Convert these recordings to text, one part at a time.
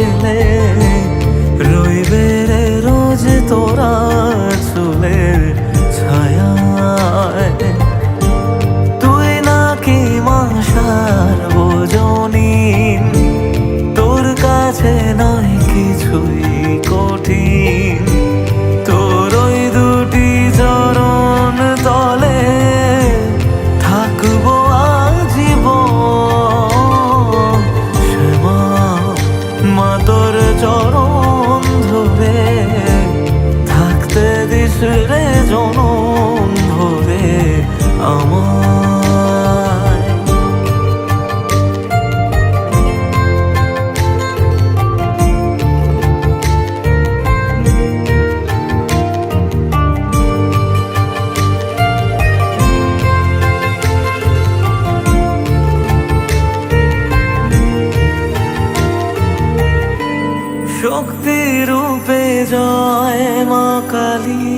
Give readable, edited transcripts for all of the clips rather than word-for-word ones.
গেলে রইবে রে রোজ তোরা চুলের ছায়ায়। তুই নাকি মাসার বোঝনি, তোর কাছে নয় কিছুই কঠিন। তোর ওই দুটি চরণ তলে থাকবো আজীবন। শ্যামা মা তোর চরণ ধরে থাকতে দিস রে জনম ভরে আমায়। শক্তি রূপে জয় মা কালী,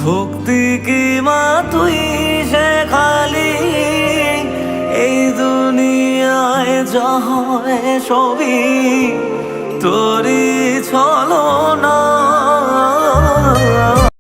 ভক্তি কি মা তুই সে খালি। এই দুনিয়ায় যা হয় সবই তোরই ছলনা।